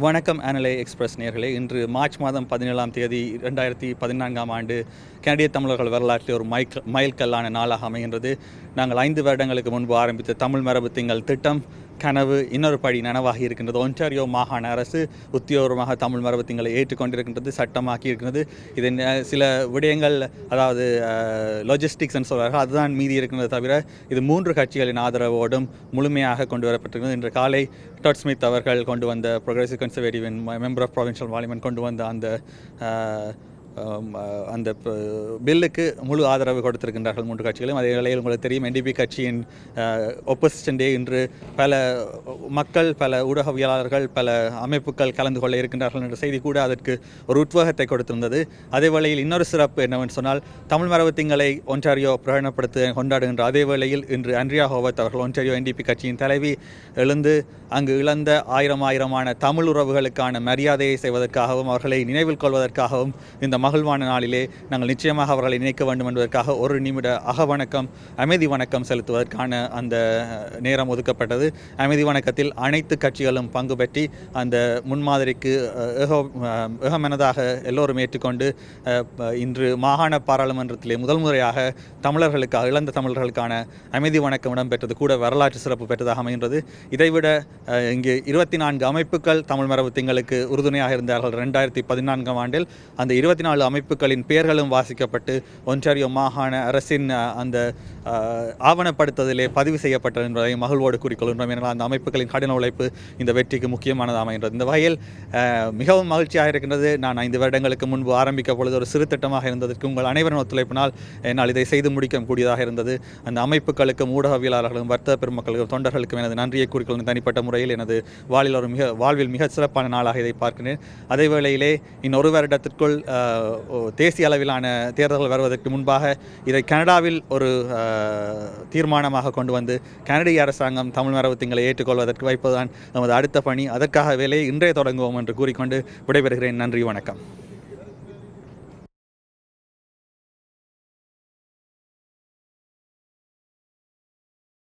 வணக்கம் அனலை எக்ஸ்பிரஸ் நேயர்களே. இன்று மார்ச் மாதம் 17ஆம் தேதி 2014ஆம் ஆண்டு கனடிய தமிழர்கள் வரலாற்றில் ஒரு மைல்கல்லான நாளாக அமைகின்றது. நாங்கள் 5 வருடங்களுக்கு முன்பு ஆரம்பித்த தமிழ் மரபு திங்கள் திட்டம் கனவு இன்னொரு படி நனவாகி இருக்கின்றது. ஒன்டாரியோ மாகாண அரசு உத்தியோகமாக தமிழ் மரபு திங்களை ஏற்றுக்கொண்டிருக்கின்றது, சட்டமாக்கி இருக்கின்றது. இதன் சில விடயங்கள், அதாவது லாஜிஸ்டிக்ஸ்ன்னு சொல்வார்கள், அதுதான் மீதி இருக்கின்றது. தவிர இது 3 கட்சிகளின் ஆதரவோடும் முழுமையாக கொண்டு வரப்பட்டிருக்கிறது. இன்று காலை டாட் ஸ்மித் அவர்கள் கொண்டு வந்த ப்ரோக்ரெசிவ் கன்சர்வேட்டிவின் மெம்பர் ஆஃப் ப்ரொவின்ஷியல் பார்லிமெண்ட் கொண்டு வந்த அந்த பில்லுக்கு முழு ஆதரவு கொடுத்திருக்கின்றார்கள் 3 கட்சிகளும். அதே வேளையில் உங்களுக்கு தெரியும், NDP கட்சியின் ஒப்போசிஷன் டே இன்று பல மக்கள், பல ஊடகவியலாளர்கள், பல அமைப்புகள் கலந்து கொள்ள இருக்கின்றார்கள் என்ற செய்தி கூட அதற்கு ஒரு உத்வேகத்தை கொடுத்திருந்தது. அதே வேளையில் இன்னொரு சிறப்பு என்னவென்று சொன்னால், தமிழ் மரபு திங்களை ஒன்டாரியோ பிரகடனப்படுத்த கொண்டாடுகின்ற அதே வேளையில் இன்று ஆண்ட்ரியா ஹோவர்த் அவர்கள், ஒன்டாரியோ NDP கட்சியின் தலைவி, எழுந்து அங்கு இழந்த ஆயிரமான தமிழ் உறவுகளுக்கான மரியாதையை செய்வதற்காகவும் அவர்களை நினைவில் கொள்வதற்காகவும் இந்த மகிழ்வான நாளிலே நாங்கள் நிச்சயமாக அவர்களை நினைக்க வேண்டும் என்பதற்காக 1 நிமிட அகவணக்கம், அமைதி வணக்கம் செலுத்துவதற்கான அந்த நேரம் ஒதுக்கப்பட்டது. அமைதி வணக்கத்தில் அனைத்து கட்சிகளும் பங்கு பெற்றி அந்த முன்மாதிரிக்கு ஏகமனதாக எல்லோரும் ஏற்றுக்கொண்டு இன்று மாகாண பாராளுமன்றத்திலே முதல் முறையாக தமிழர்களுக்காக, இழந்த தமிழர்களுக்கான அமைதி வணக்கம் இடம்பெற்றது கூட வரலாற்று சிறப்பு பெற்றதாக அமைகின்றது. இதைவிட இங்கு 24 அமைப்புகள் தமிழ் மரபு திங்களுக்கு உறுதுணையாக இருந்தார்கள் 2014ஆம் ஆண்டில். அந்த 24 அமைப்புகளின் பெயர்களும் வாசிக்கப்பட்டு ஒன்டாரியோ மாகாண அரசின் அந்த ஆவணப்படுத்துதலே பதிவு செய்யப்பட்டது என்பதை மகிழ்வோடு கூறிக்கொள்கின்றோம். ஏனால் அந்த அமைப்புகளின் கடின உழைப்பு இந்த வெற்றிக்கு முக்கியமானதாக அமைகின்றது. இந்த வகையில் மிகவும் மகிழ்ச்சியாக இருக்கின்றது. நான் 5 வருடங்களுக்கு முன்பு ஆரம்பிக்க பொழுது ஒரு சிறு திட்டமாக இருந்ததற்கு உங்கள் அனைவரின் ஒத்துழைப்பினால் என்னால் இதை செய்து முடிக்க கூடியதாக இருந்தது. அந்த அமைப்புகளுக்கும், ஊடகவியலாளர்களும், வர்த்தக பெருமக்களுக்கும், தொண்டர்களுக்கும் எனது நன்றியை கூறிக்கொள்ளும். தனிப்பட்ட முறையில் எனது வாழ்வில் மிக சிறப்பான நாளாக இதை பார்க்கிறேன். அதே வேளையிலே இன்னொரு வருடத்திற்குள் தேசிய அளவிலான தேர்தல்கள் வருவதற்கு முன்பாக இதை கனடாவில் ஒரு தீர்மானமாக கொண்டு வந்து கனடிய அரசாங்கம் தமிழ் மரபு திங்களை ஏற்றுக்கொள்வதற்கு வைப்பதுதான் நமது அடுத்த பணி. அதற்காக வேலையை இன்றே தொடங்குவோம் என்று கூறிக்கொண்டு விடைபெறுகிறேன். நன்றி, வணக்கம்.